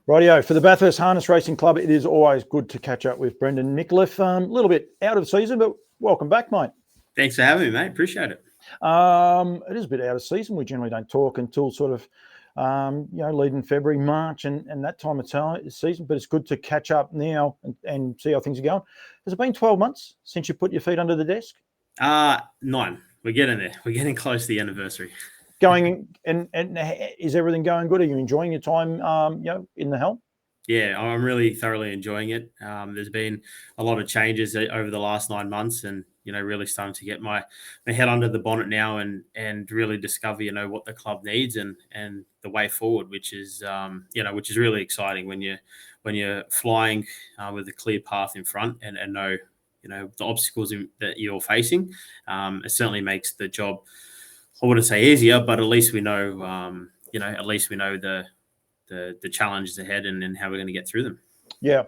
Rightio. For the Bathurst Harness Racing Club, it is always good to catch up with Brendan Micallef. A little bit out of season, but welcome back, mate. Thanks for having me, mate. Appreciate it. It is a bit out of season. We generally don't talk until sort of, leading February, March and that time of season. But it's good to catch up now and see how things are going. Has it been 12 months since you put your feet under the desk? 9. We're getting there. We're getting close to the anniversary. Going and is everything going good? Are you enjoying your time, in the helm? Yeah, I'm really thoroughly enjoying it. There's been a lot of changes over the last 9 months, and really starting to get my head under the bonnet now, and really discover what the club needs and the way forward, which is really exciting when you're flying with a clear path in front and know the obstacles that you're facing. It certainly makes the job, I wouldn't say easier, but at least we know the challenges ahead and how we're going to get through them. Yeah,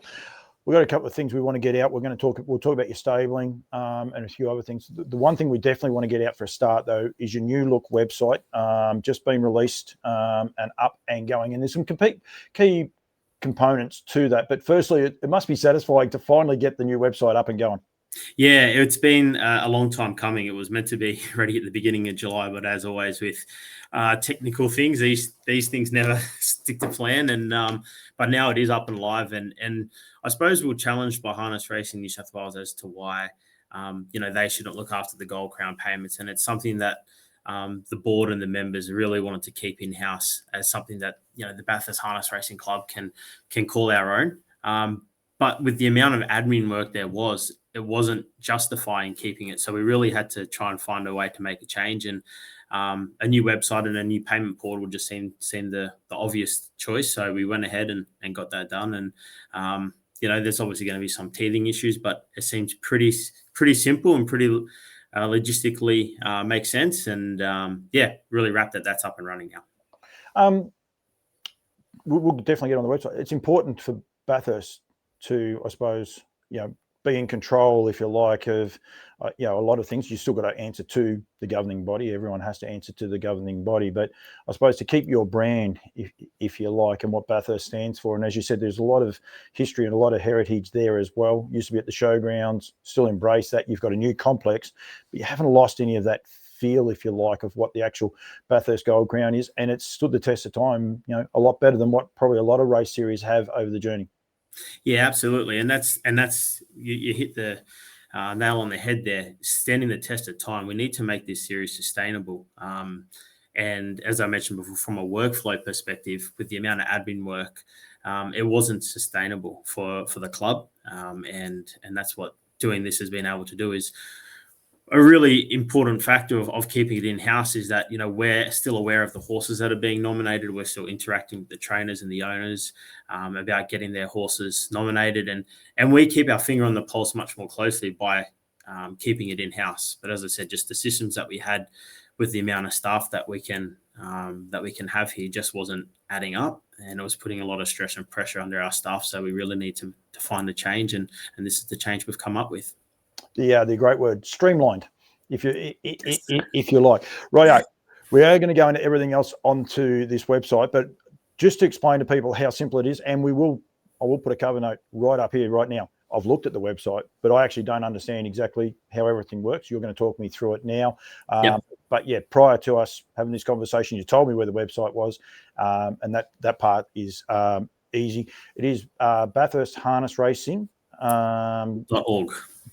we've got a couple of things we want to get out. We'll talk about your stabling and a few other things. The one thing we definitely want to get out for a start, though, is your new look website. Just been released and up and going, and there's some key components to that. But firstly, it must be satisfying to finally get the new website up and going. Yeah, it's been a long time coming. It was meant to be ready at the beginning of July, but as always with technical things, these things never stick to plan. And but now it is up and live, and I suppose we're challenged by Harness Racing New South Wales as to why they shouldn't look after the Gold Crown payments, and it's something that the board and the members really wanted to keep in house as something that the Bathurst Harness Racing Club can call our own. But with the amount of admin work it wasn't justifying keeping it. So we really had to try and find a way to make a change. And a new website and a new payment portal just seemed the obvious choice. So we went ahead and got that done. And, there's obviously going to be some teething issues, but it seems pretty simple and pretty logistically makes sense. And, really wrapped that's up and running now. We'll definitely get on the website. It's important for Bathurst to, I suppose, be in control, if you like, of a lot of things. You still got to answer to the governing body. Everyone has to answer to the governing body, but I suppose to keep your brand, if you like, and what Bathurst stands for. And as you said, there's a lot of history and a lot of heritage there as well. Used to be at the showgrounds, still embrace that. You've got a new complex, but you haven't lost any of that feel, if you like, of what the actual Bathurst Gold Crown is, and it's stood the test of time. A lot better than what probably a lot of race series have over the journey. Yeah, absolutely, and that's you hit the nail on the head there. Standing the test of time, we need to make this series sustainable. And as I mentioned before, from a workflow perspective, with the amount of admin work, it wasn't sustainable for the club, and that's what doing this has been able to do. Is a really important factor of keeping it in-house is that, we're still aware of the horses that are being nominated. We're still interacting with the trainers and the owners about getting their horses nominated. And we keep our finger on the pulse much more closely by keeping it in-house. But as I said, just the systems that we had with the amount of staff that we can have here just wasn't adding up. And it was putting a lot of stress and pressure under our staff. So we really need to find a change. And this is the change we've come up with. The great word, streamlined, if you like. Right, we are going to go into everything else onto this website, but just to explain to people how simple it is, and I will put a cover note right up here right now. I've looked at the website, but I actually don't understand exactly how everything works. You're going to talk me through it now. Yep. But yeah, prior to us having this conversation, you told me where the website was, and that part is easy. It is Bathurst Harness Racing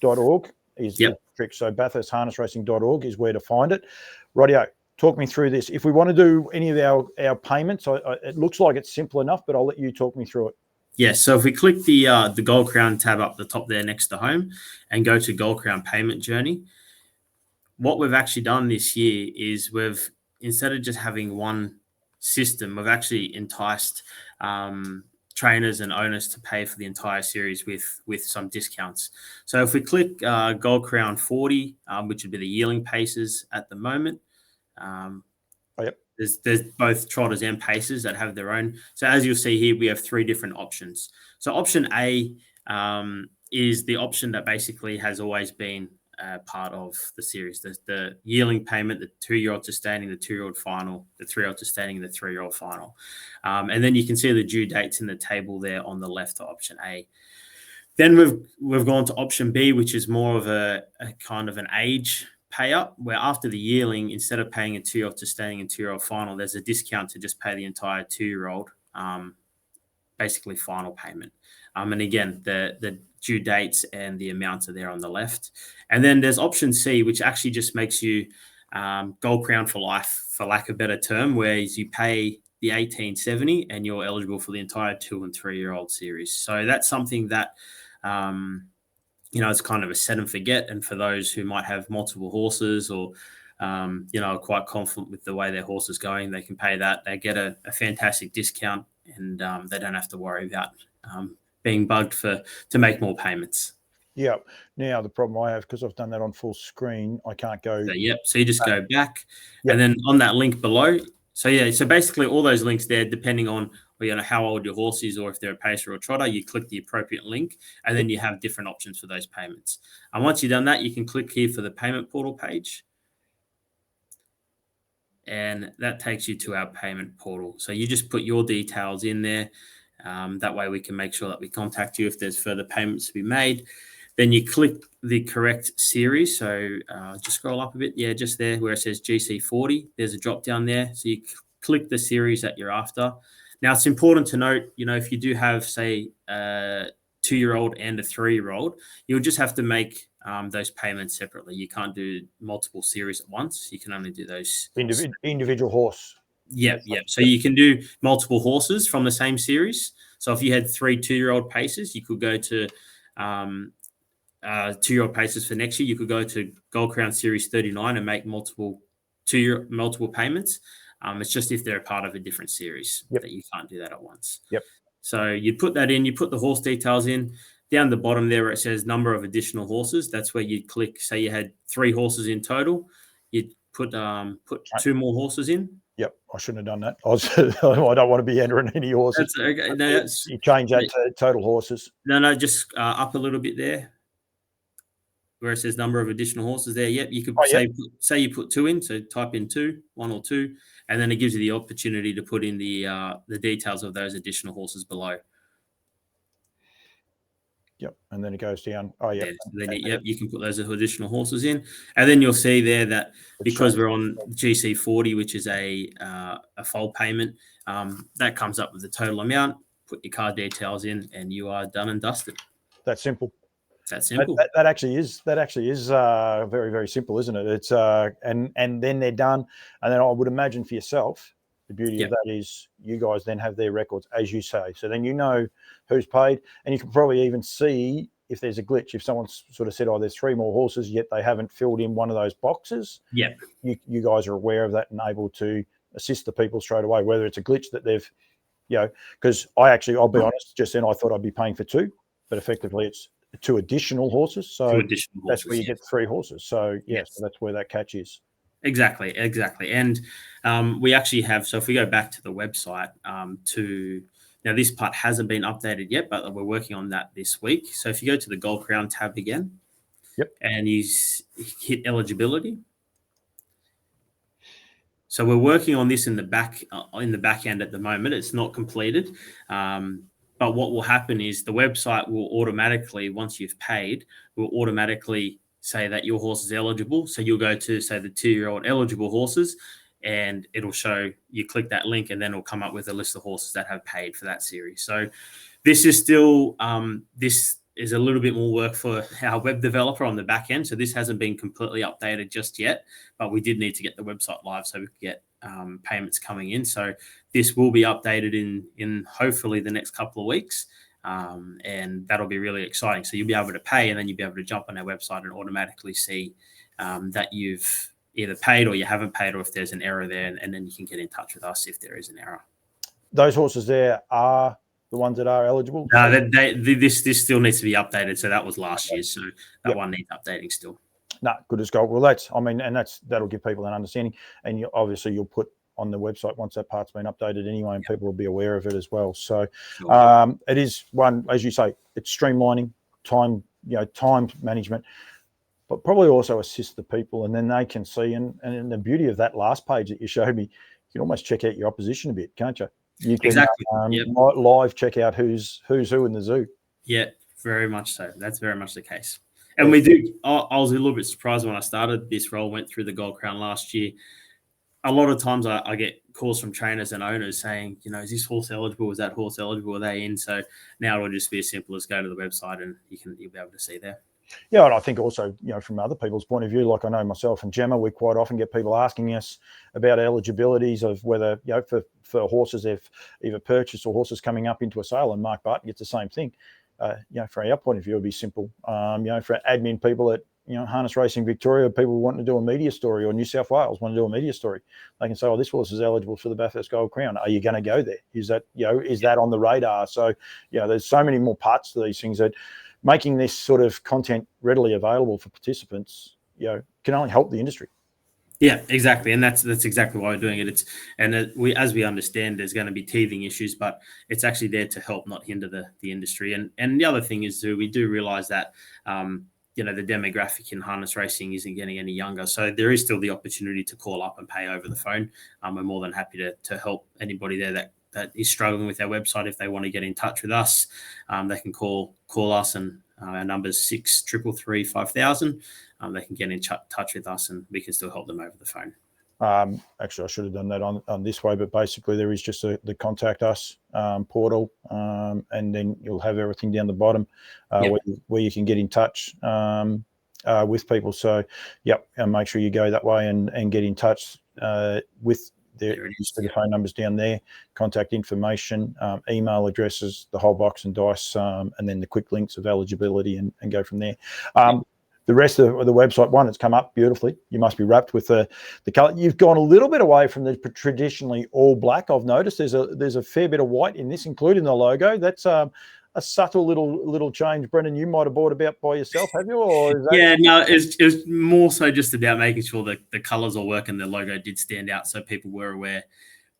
.org is the trick. So bathurstharnessracing.org is where to find it. Rightio, talk me through this. If we want to do any of our payments, it looks like it's simple enough, but I'll let you talk me through it. Yeah, so if we click the Gold Crown tab up the top there next to home and go to Gold Crown payment journey, what we've actually done this year is we've, instead of just having one system, we've actually enticed trainers and owners to pay for the entire series with some discounts. So if we click Gold Crown 40, which would be the yearling paces at the moment, there's both trotters and pacers that have their own. So as you'll see here, we have 3 different options. So option A is the option that basically has always been part of the series. The yearling payment, the 2-year-old sustaining, the 2-year-old final, the 3-year-old sustaining, the 3-year-old final. And then you can see the due dates in the table there on the left for option A. Then we've gone to option B, which is more of a kind of an age pay up, where after the yearling, instead of paying a 2-year-old sustaining and 2-year-old final, there's a discount to just pay the entire 2-year-old, basically final payment. And again, the due dates and the amounts are there on the left. And then there's option C, which actually just makes you Gold Crown for life, for lack of a better term, whereas you pay the 1870 and you're eligible for the entire 2- and 3-year-old series. So that's something that, it's kind of a set and forget. And for those who might have multiple horses or, are quite confident with the way their horse is going, they can pay that. They get a fantastic discount, and they don't have to worry about being bugged to make more payments. Yeah. Now the problem I have, because I've done that on full screen, I can't go. So you just go back, and then on that link below. So basically all those links there, depending on how old your horse is, or if they're a pacer or a trotter, you click the appropriate link, and then you have different options for those payments. And once you've done that, you can click here for the payment portal page. And that takes you to our payment portal. So you just put your details in there. That way we can make sure that we contact you if there's further payments to be made. Then you click the correct series. So just scroll up a bit. Yeah, just there where it says GC40. There's a drop down there. So you click the series that you're after. Now, it's important to note, if you do have, say, a 2-year-old and a 3-year-old, you'll just have to make those payments separately. You can't do multiple series at once. You can only do those individual horse. Yeah. So you can do multiple horses from the same series. So if you had 3 2-year-old paces, you could go to 2-year-old paces for next year. You could go to Gold Crown Series 39 and make multiple payments. It's just if they're a part of a different series that you can't do that at once. Yep. So you put that in, you put the horse details in. Down the bottom there where it says number of additional horses, that's where you click. Say you had 3 horses in total, you'd put 2 more horses in. Yep, I shouldn't have done that. I don't want to be entering any horses. That's okay. No, you change that to total horses. No, just up a little bit there, where it says number of additional horses there. Yep, you could say you put 2 in, so type in 2, 1 or 2, and then it gives you the opportunity to put in the details of those additional horses below. Yep, and then it goes down. Oh, yeah. Then you can put those additional horses in, and then you'll see there that because we're on GC40, which is a full payment, that comes up with the total amount. Put your card details in, and you are done and dusted. That's simple. That's simple. That actually is very, very simple, isn't it? It's and then they're done, and then I would imagine for yourself, the beauty of that is you guys then have their records, as you say. So then you know who's paid, and you can probably even see if there's a glitch. If someone's sort of said, "Oh, there's 3 more horses," yet they haven't filled in one of those boxes. Yeah, you guys are aware of that and able to assist the people straight away. Whether it's a glitch that they've, because I'll be honest, just then I thought I'd be paying for 2, but effectively it's 2 additional horses. So that's where you get 3 horses. So so that's where that catch is. Exactly. And we actually have, so if we go back to the website now this part hasn't been updated yet, but we're working on that this week. So if you go to the Gold Crown tab again, and you hit eligibility. So we're working on this in the back end at the moment. It's not completed. But what will happen is the website will automatically, once you've paid, will automatically say that your horse is eligible. So you'll go to, say, the 2-year-old eligible horses, and it'll show, you click that link, and then it'll come up with a list of horses that have paid for that series. So this is still, this is a little bit more work for our web developer on the back end. So this hasn't been completely updated just yet, but we did need to get the website live so we could get payments coming in. So this will be updated in hopefully the next couple of weeks. And that'll be really exciting. So you'll be able to pay, and then you'll be able to jump on our website and automatically see that you've either paid or you haven't paid, or if there's an error there, and then you can get in touch with us if there is an error. Those horses there are the ones that are eligible? No, this still needs to be updated. So that was last year. So that one needs updating still. No, good as gold. Well, that'll give people an understanding. And obviously you'll put on the website once that part's been updated anyway, and people will be aware of it as well. So it is one, as you say, it's streamlining time management. but probably also assist the people, and then they can see. And the beauty of that last page that you showed me, you can almost check out your opposition a bit, can't you? You can Exactly. Yep. live check out who's who in the zoo. Yeah, very much so. That's very much the case. And we do. I was a little bit surprised when I started this role, went through the Gold Crown last year. A lot of times I get calls from trainers and owners saying, is this horse eligible? Is that horse eligible? Are they in? So now it'll just be as simple as go to the website and you'll be able to see there. Yeah, and I think also, from other people's point of view, like I know myself and Gemma, we quite often get people asking us about eligibilities of whether, for horses they've either purchased or horses coming up into a sale, and Mark Barton gets the same thing. From our point of view, it'd be simple. For admin people at, Harness Racing Victoria, people wanting to do a media story, or New South Wales want to do a media story, they can say, this horse is eligible for the Bathurst Gold Crown. Are you going to go there? Is that, is that on the radar? So, there's so many more parts to these things that making this sort of content readily available for participants, can only help the industry. Yeah, exactly, and that's exactly why we're doing it. As we understand, there's going to be teething issues, but it's actually there to help, not hinder the industry. And the other thing is, we do realise that the demographic in harness racing isn't getting any younger, so there is still the opportunity to call up and pay over the phone. We're more than happy to help anybody there that is struggling with our website. If they want to get in touch with us, they can call us, and our number is 6333 5000. They can get in touch with us, and we can still help them over the phone. Actually, I should have done that on this way, but basically there is just the contact us portal, and then you'll have everything down the bottom where you can get in touch with people. So, and make sure you go that way and get in touch with the phone numbers down there, contact information, email addresses, the whole box and dice, and then the quick links of eligibility, and go from there. The rest of the website, it's come up beautifully. You must be wrapped with the colour. You've gone a little bit away from the traditionally all black. I've noticed there's a fair bit of white in this, including the logo. That's a subtle little change. Brendan, you might have bought about by yourself, have you? Or is that... no, it was more so just about making sure that the colours all work and the logo did stand out, so people were aware,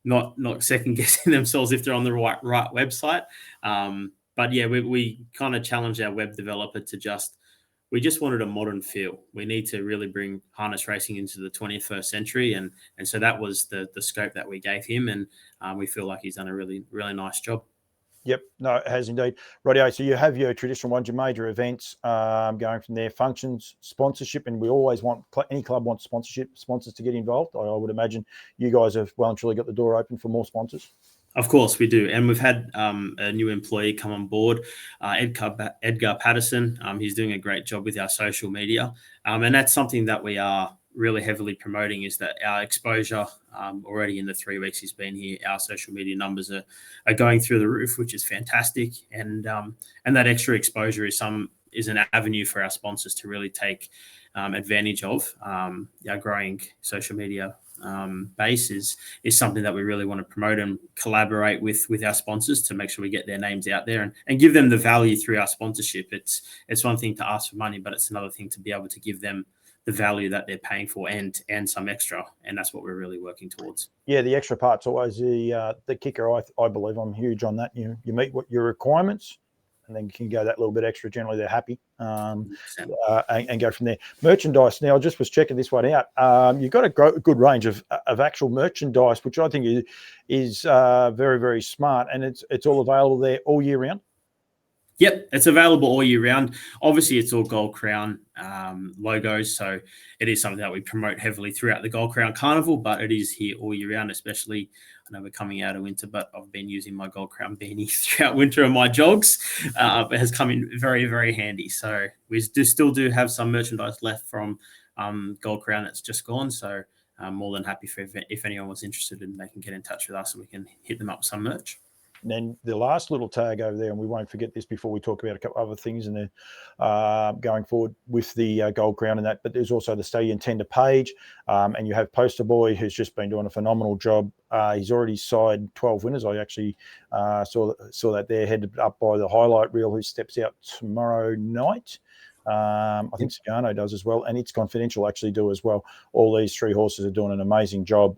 not second guessing themselves if they're on the right website. But yeah, we kind of challenged our web developer to we just wanted a modern feel. We need to really bring harness racing into the 21st century. And so that was the scope that we gave him. And we feel like he's done a really, really nice job. Yep, no, it has indeed. Rightio, so you have your traditional ones, your major events, going from there, functions, sponsorship, and we always want, any club wants sponsors to get involved. I would imagine you guys have well and truly got the door open for more sponsors. Of course we do, and we've had a new employee come on board, Edgar Patterson. He's doing a great job with our social media, and that's something that we are really heavily promoting, is that our exposure, already in the 3 weeks he's been here, our social media numbers are going through the roof, which is fantastic, and that extra exposure is an avenue for our sponsors to really take advantage of. Our growing social media base is something that we really want to promote and collaborate with our sponsors to make sure we get their names out there and give them the value through our sponsorship. It's one thing to ask for money, but it's another thing to be able to give them the value that they're paying for and some extra, and that's what we're really working towards. Yeah, the extra part's always the kicker. I believe I'm huge on that. You meet what your requirements, and then you can go that little bit extra. Generally, they're happy, and go from there. Merchandise. Now, I just was checking this one out. You've got a good range of actual merchandise, which I think is very, very smart, and it's all available there all year round. Yep, it's available all year round. Obviously, it's all Gold Crown logos, so it is something that we promote heavily throughout the Gold Crown Carnival, but it is here all year round, especially, I know we're coming out of winter, but I've been using my Gold Crown beanie throughout winter on my jogs. It has come in very, very handy. So we still do have some merchandise left from Gold Crown that's just gone, so I'm more than happy if anyone was interested, and they can get in touch with us and we can hit them up with some merch. And then the last little tag over there, and we won't forget this before we talk about a couple other things in there going forward with the Gold Crown and that, but there's also the Stallion Tender page, and you have Poster Boy, who's just been doing a phenomenal job. He's already signed 12 winners. I actually saw that there, headed up by the highlight reel, who steps out tomorrow night. I think Sagano does as well, and It's Confidential actually do as well. All these 3 horses are doing an amazing job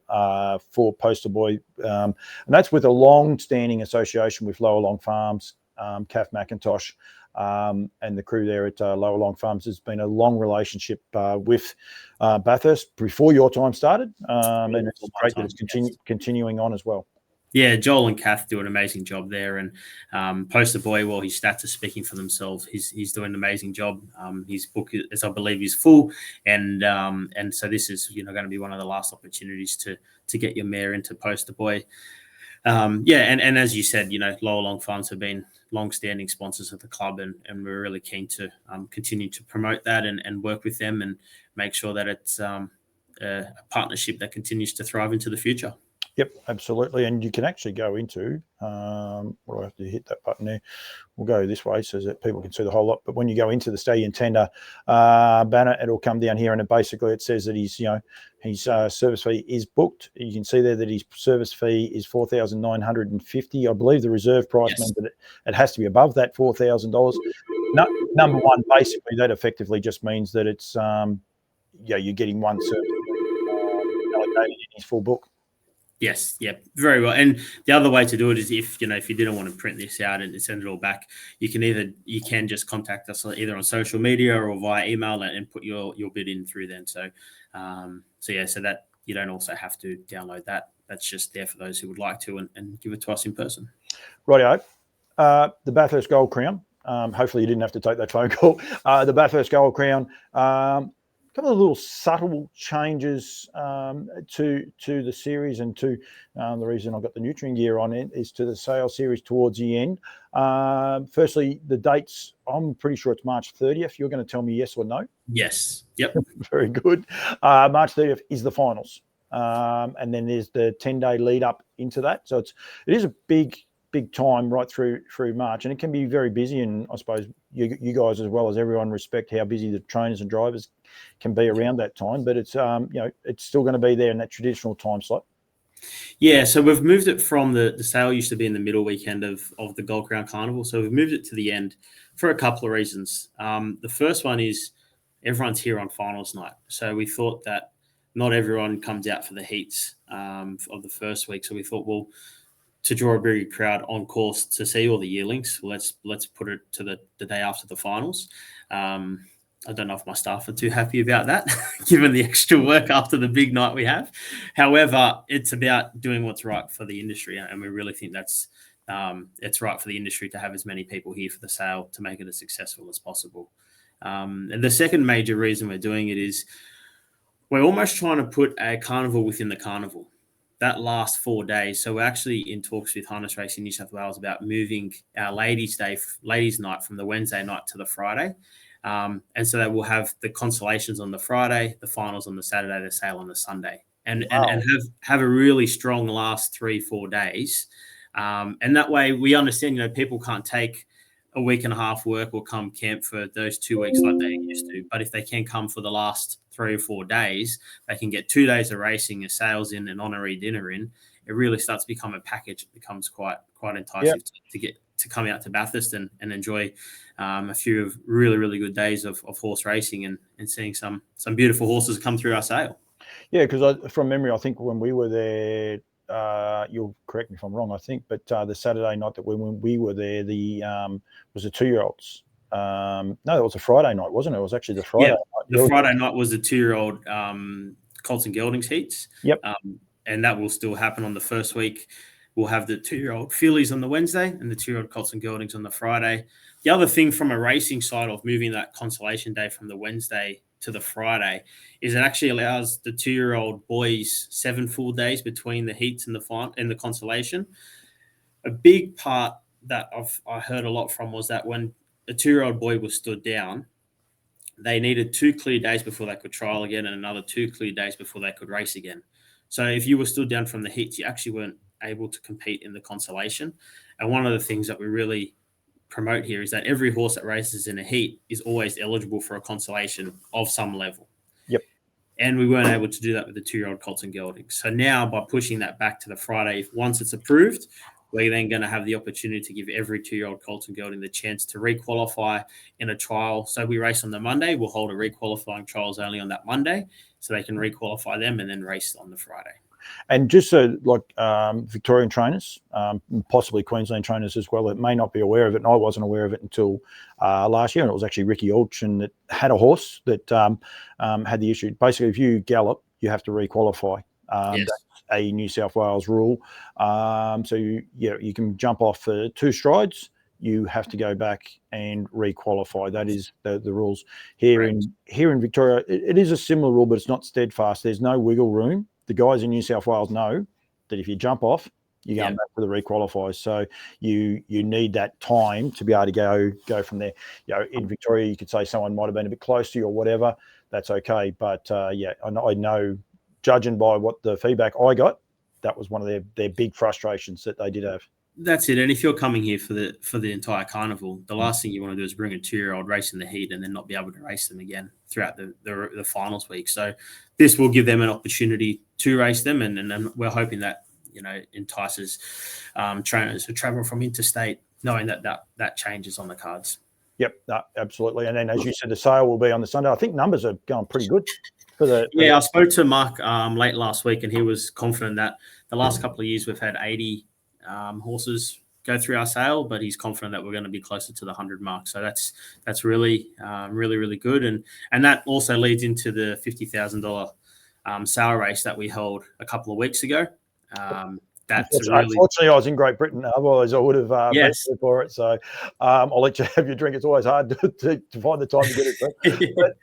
for Poster Boy, and that's with a long-standing association with Lower Long Farms Kath McIntosh, and the crew there at Lower Long Farms. Has been a long relationship with Bathurst before your time started, and it's great that it's continuing on as well. Yeah, Joel and Kath do an amazing job there, and Poster Boy, well, his stats are speaking for themselves. He's doing an amazing job. His book, as I believe, is full, and so this is going to be one of the last opportunities to get your mare into Poster Boy. And as you said, Lower Long Farms have been long-standing sponsors of the club, and we're really keen to continue to promote that and work with them and make sure that it's a partnership that continues to thrive into the future. Yep, absolutely. And you can actually go into, what do I have to hit that button there? We'll go this way so that people can see the whole lot. But when you go into the Stallion Tender banner, it'll come down here, and it says that his service fee is booked. You can see there that his service fee is $4,950. I believe the reserve price means that it has to be above that $4,000. Number one, basically, that effectively just means that it's you're getting one service allocated in his full book. Yes, yeah, very well. And the other way to do it is if you didn't want to print this out and send it all back, you can just contact us either on social media or via email and put your bid in through then. So that you don't also have to download that. That's just there for those who would like to and give it to us in person. Rightio. The Bathurst Gold Crown. Hopefully you didn't have to take that phone call. The Bathurst Gold Crown. A couple of little subtle changes to the series, and to the reason I've got the Nutrient gear on it is to the sale series towards the end. Firstly, the dates, I'm pretty sure it's March 30th. You're going to tell me yes or no? Yes. Yep. Very good. March 30th is the finals. And then there's the 10-day lead up into that. So it is a big time right through March, and it can be very busy. And I suppose you guys, as well as everyone, respect how busy the trainers and drivers can be around that time. But it's it's still going to be there in that traditional time slot. Yeah, so we've moved it from the sale used to be in the middle weekend of the Gold Crown Carnival. So we've moved it to the end for a couple of reasons. The first one is everyone's here on finals night. So we thought that not everyone comes out for the heats of the first week. So we thought, well, to draw a bigger crowd on course to see all the yearlings, let's put it to the day after the finals. I don't know if my staff are too happy about that, given the extra work after the big night we have. However, it's about doing what's right for the industry, and we really think that's it's right for the industry to have as many people here for the sale to make it as successful as possible. And the second major reason we're doing it is we're almost trying to put a carnival within the carnival. That last 4 days. So we're actually in talks with Harness Racing New South Wales about moving our ladies' night from the Wednesday night to the Friday. And so that we'll have the consolations on the Friday, the finals on the Saturday, the sale on the Sunday, and have a really strong last 3-4 days. And that way we understand, people can't take a week and a half work or come camp for those 2 weeks like they used to. But if they can come for the last 3 or 4 days, they can get 2 days of racing, a sales in, an honorary dinner in. It really starts to become a package. It becomes quite enticing to come out to Bathurst and enjoy a few of really, really good days of horse racing and seeing some beautiful horses come through our sale. Yeah, because from memory, I think when we were there, you'll correct me if I'm wrong, I think, but the Saturday night that when we were there, was the 2-year-olds. No, it was a Friday night, wasn't it? It was actually the Friday night. The Friday night was the 2-year-old Colts and Geldings heats. Yep. And that will still happen on the first week. We'll have the 2-year-old fillies on the Wednesday and the 2-year-old Colts and Geldings on the Friday. The other thing from a racing side of moving that consolation day from the Wednesday to the Friday is it actually allows the 2-year-old boys 7 full days between the heats and the consolation. A big part that I heard a lot from was that when a 2-year-old boy was stood down, they needed 2 clear days before they could trial again and another 2 clear days before they could race again. So if you were stood down from the heats, you actually weren't able to compete in the consolation. And one of the things that we really promote here is that every horse that races in a heat is always eligible for a consolation of some level. Yep. And we weren't able to do that with the 2-year-old Colts and Geldings. So now by pushing that back to the Friday, once it's approved, we're then going to have the opportunity to give every 2-year-old Colts and Gelding the chance to requalify in a trial. So we race on the Monday. We'll hold a requalifying trials only on that Monday so they can requalify them and then race on the Friday. And just Victorian trainers, possibly Queensland trainers as well, that may not be aware of it, and I wasn't aware of it until last year, and it was actually Ricky Alchin that had a horse that had the issue. Basically, if you gallop, you have to requalify. Yes. That's a New South Wales rule. So you can jump off for 2 strides. You have to go back and requalify. That is the rules here. Correct. in Victoria. It is a similar rule, but it's not steadfast. There's no wiggle room. The guys in New South Wales know that if you jump off, you're going back to the requalifiers. So you need that time to be able to go from there. In Victoria, you could say someone might have been a bit close to you or whatever. That's okay. But I know, judging by what the feedback I got, that was one of their big frustrations that they did have. That's it. And if you're coming here for the entire carnival, the last thing you want to do is bring a 2-year-old race in the heat and then not be able to race them again throughout the finals week. So this will give them an opportunity to race them, and we're hoping that entices trainers who travel from interstate, knowing that changes on the cards. Yep, no, absolutely. And then, as you said, the sale will be on the Sunday. I think numbers are going pretty good. I spoke to Mark late last week, and he was confident that the last couple of years we've had 80 horses go through our sale, but he's confident that we're going to be closer to the 100 mark. So that's really, really good. And that also leads into the $50,000 sale race that we held a couple of weeks ago. Unfortunately, I was in Great Britain. Otherwise, I would have been for it. So I'll let you have your drink. It's always hard to find the time to get it. But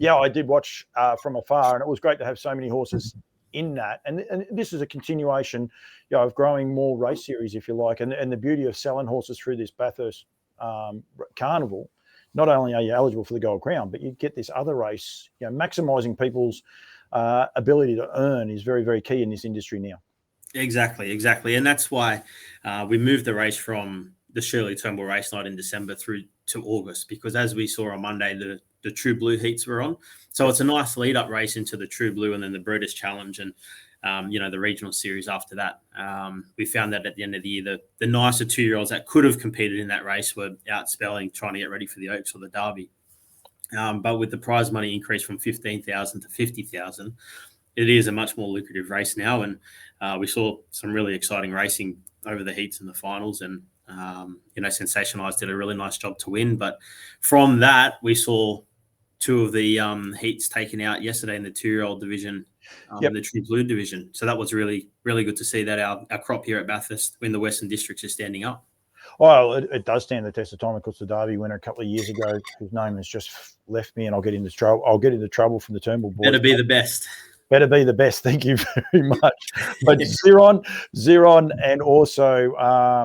I did watch from afar, and it was great to have so many horses in that. And this is a continuation of growing more race series, if you like. And the beauty of selling horses through this Bathurst carnival, not only are you eligible for the Gold Crown, but you get this other race. Maximising people's ability to earn is very, very key in this industry now. Exactly. And that's why we moved the race from the Shirley Turnbull race night in December through to August, because as we saw on Monday, the True Blue heats were on. So it's a nice lead-up race into the True Blue and then the Breeders' Challenge and, the regional series after that. We found that at the end of the year, the nicer 2-year-olds that could have competed in that race were out spelling, trying to get ready for the Oaks or the Derby. But with the prize money increase from $15,000 to $50,000, it is a much more lucrative race now. And we saw some really exciting racing over the heats and the finals. And, Sensationalized did a really nice job to win. But from that, we saw 2 of the heats taken out yesterday in the 2-year-old division, the True Blue division. So that was really, really good to see that our crop here at Bathurst in the Western Districts is standing up. Well, it does stand the test of time. Of course, the Derby winner a couple of years ago, whose name has just left me, and I'll get into trouble from the Turnbull boys. Better be the best. Better be the best. Thank you very much. But Ziron, and also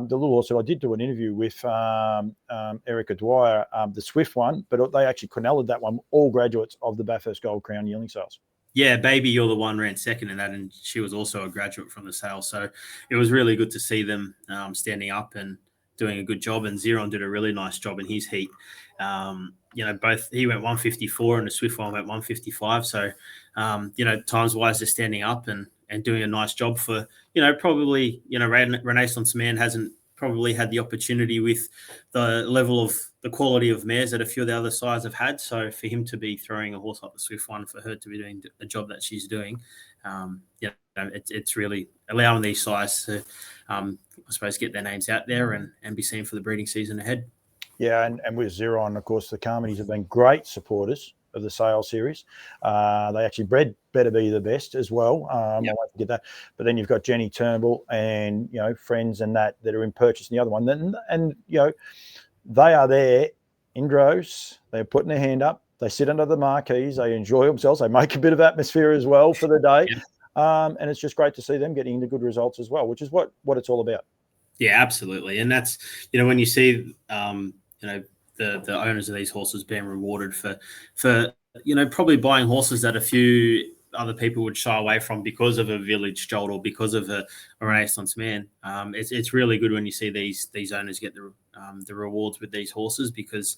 the little horse that I did do an interview with Erica Dwyer, the Swift one, but they actually Quinella that one, all graduates of the Bathurst Gold Crown yearling sales. Yeah, Baby You're the One ran second in that, and she was also a graduate from the sale. So it was really good to see them standing up and doing a good job. And Ziron did a really nice job in his heat. Both he went 154 and the Swift one went 155. So, times wise they're standing up and doing a nice job for, probably, Renaissance Man hasn't probably had the opportunity with the level of the quality of mares that a few of the other sides have had. So for him to be throwing a horse like the Swift one, for her to be doing the job that she's doing, it's really allowing these sides to, I suppose, get their names out there and be seen for the breeding season ahead. Yeah, and with Ziron, of course, the Carmodies have been great supporters of the sale series. They actually bred Better Be the Best as well. I won't forget that. But then you've got Jenny Turnbull and, friends and that are in purchase in the other one. And they are there in droves. They're putting their hand up. They sit under the marquees. They enjoy themselves. They make a bit of atmosphere as well for the day. Yeah. And it's just great to see them getting the good results as well, which is what it's all about. Yeah, absolutely. And that's, when you see, the owners of these horses being rewarded for probably buying horses that a few other people would shy away from because of a Village Jolt or because of a Renaissance Man. It's really good when you see these owners get the rewards with these horses because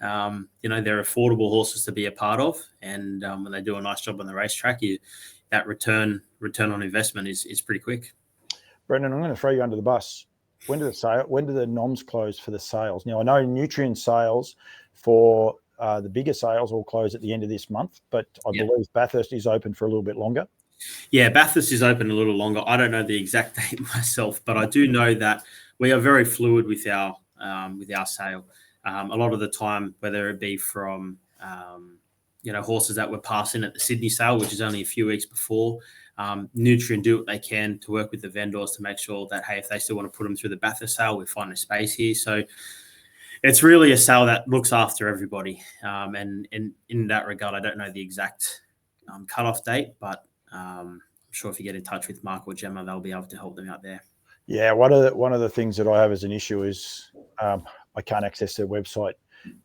they're affordable horses to be a part of, and when they do a nice job on the racetrack, that return on investment is pretty quick. Brendan, I'm going to throw you under the bus. When do the noms close for the sales? Now, I know nutrient sales for the bigger sales all close at the end of this month, but I believe Bathurst is open for a little bit longer. Yeah, Bathurst is open a little longer. I don't know the exact date myself, but I do know that we are very fluid with our sale. A lot of the time, whether it be from horses that were passing at the Sydney sale, which is only a few weeks before, Nutrien do what they can to work with the vendors to make sure that, hey, if they still want to put them through the Bathurst sale, we find a space here. So it's really a sale that looks after everybody. And in that regard, I don't know the exact cutoff date, but I'm sure if you get in touch with Mark or Gemma, they'll be able to help them out there. Yeah, one of the things that I have as an issue is I can't access their website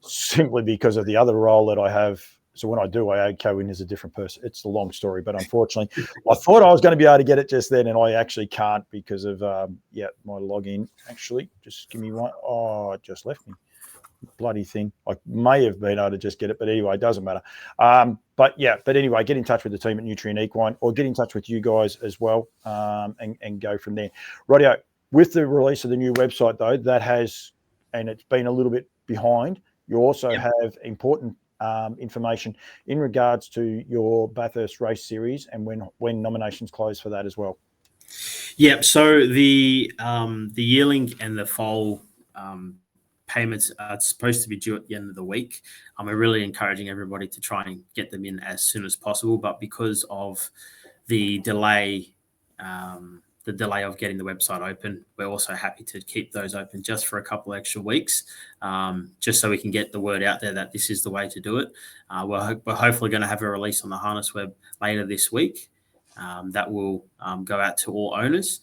simply because of the other role that I have. So when I do, I go in as a different person. It's a long story, but unfortunately, I thought I was going to be able to get it just then, and I actually can't because of my login. Actually, just give me one. Oh, it just left me. Bloody thing. I may have been able to just get it, but anyway, it doesn't matter. But anyway, get in touch with the team at Nutrien Equine, or get in touch with you guys as well, and go from there. Rightio. With the release of the new website, though, and it's been a little bit behind. You also have important information in regards to your Bathurst race series and when nominations close for that as well. Yep. So the yearling and the foal payments are supposed to be due at the end of the week. We're really encouraging everybody to try and get them in as soon as possible, but because of the delay of getting the website open, we're also happy to keep those open just for a couple extra weeks, just so we can get the word out there that this is the way to do it. We're hopefully going to have a release on the Harness Web later this week that will go out to all owners,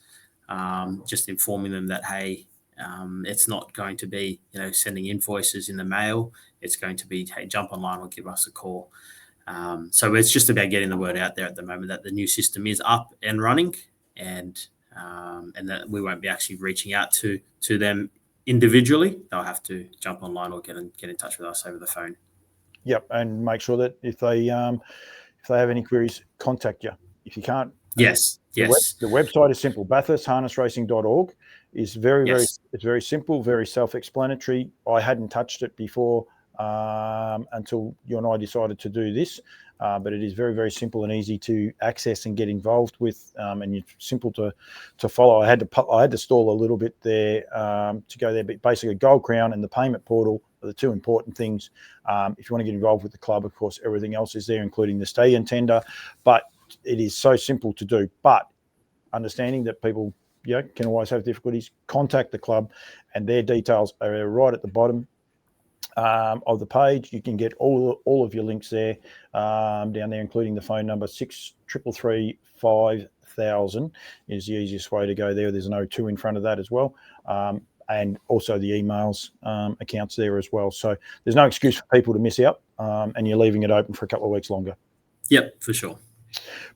just informing them that, hey, it's not going to be, sending invoices in the mail. It's going to be, hey, jump online or give us a call. So it's just about getting the word out there at the moment that the new system is up and running, and that we won't be actually reaching out to them individually. They'll have to jump online or get in touch with us over the phone. Yep, and make sure that if they have any queries, contact you. If you can't, yes. The website is simple. BathurstHarnessRacing.org is very simple, very self-explanatory. I hadn't touched it before until you and I decided to do this, but it is very, very simple and easy to access and get involved with, and it's simple to follow. I had to stall a little bit there to go there, but basically Gold Crown and the payment portal are the two important things. If you want to get involved with the club, of course, everything else is there, including the stallion tender, but it is so simple to do. But understanding that people can always have difficulties, contact the club, and their details are right at the bottom of the page. You can get all of your links there, down there, including the phone number 6333 5000 is the easiest way to go there. There's an 02 in front of that as well, and also the emails accounts there as well. So there's no excuse for people to miss out, and you're leaving it open for a couple of weeks longer. Yep, for sure.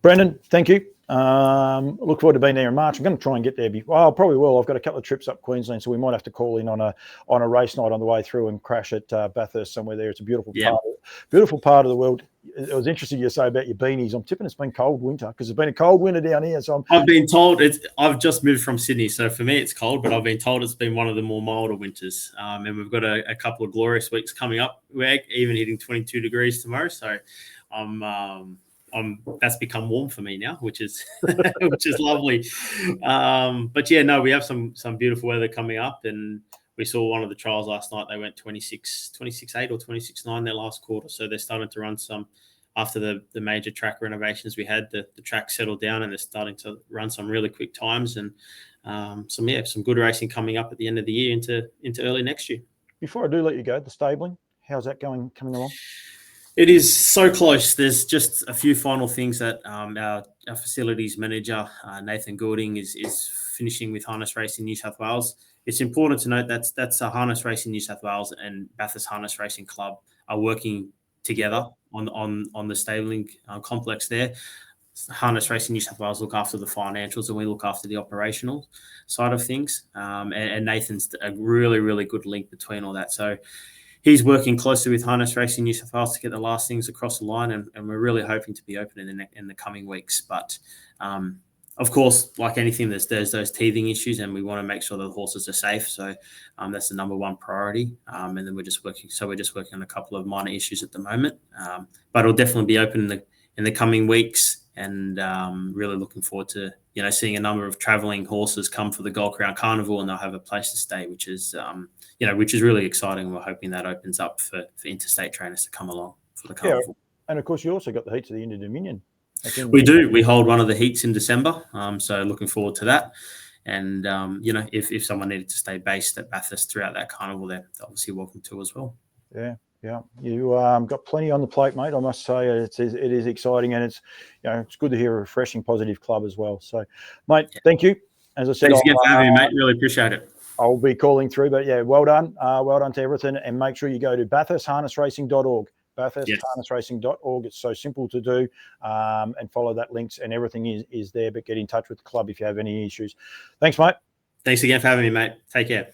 Brendan, thank you. Look forward to being there in March. I'm going to try and get there. I probably will. I've got a couple of trips up Queensland, so we might have to call in on a race night on the way through and crash at Bathurst somewhere there. It's a beautiful part of the world. It was interesting you say about your beanies. I'm tipping it's been cold winter because it's been a cold winter down here. So I've been told I've just moved from Sydney, so for me it's cold, but I've been told it's been one of the more milder winters. And we've got a couple of glorious weeks coming up. We're even hitting 22 degrees tomorrow, so that's become warm for me now, which is lovely. But yeah, no, we have some beautiful weather coming up, and we saw one of the trials last night. They went 26.8 or 26.9 their last quarter, so they're starting to run some. After the major track renovations we had, the track settled down, and they're starting to run some really quick times, and some good racing coming up at the end of the year into early next year. Before I do let you go, the stabling, how's that coming along? It is so close. There's just a few final things that our facilities manager, Nathan Goulding, is finishing with Harness Racing New South Wales. It's important to note that's a Harness Racing New South Wales and Bathurst Harness Racing Club are working together on the stabling complex there. Harness Racing New South Wales look after the financials, and we look after the operational side of things. And Nathan's a really, really good link between all that. So he's working closely with Harness Racing New South Wales to get the last things across the line, and we're really hoping to be open in the coming weeks. But of course, like anything, there's those teething issues, and we want to make sure that the horses are safe. So that's the number one priority. And then we're just working on a couple of minor issues at the moment. But it'll definitely be open in the coming weeks. and really looking forward to seeing a number of travelling horses come for the Gold Crown Carnival, and they'll have a place to stay, which is really exciting. We're hoping that opens up for interstate trainers to come along for the carnival. And of course, you also got the heats of the Inter-Dominion. We do. We hold one of the heats in December, so looking forward to that. And if someone needed to stay based at Bathurst throughout that carnival, they're obviously welcome to as well. Yeah. You got plenty on the plate, mate. I must say it is exciting, and it's good to hear a refreshing, positive club as well. So, mate, thank you. As I said, thanks again for having me, mate. Really appreciate it. I'll be calling through, but well done to everything, and make sure you go to bathurstharnessracing.org. Bathurstharnessracing.org. It's so simple to do, and follow that links, and everything is there. But get in touch with the club if you have any issues. Thanks, mate. Thanks again for having me, mate. Take care.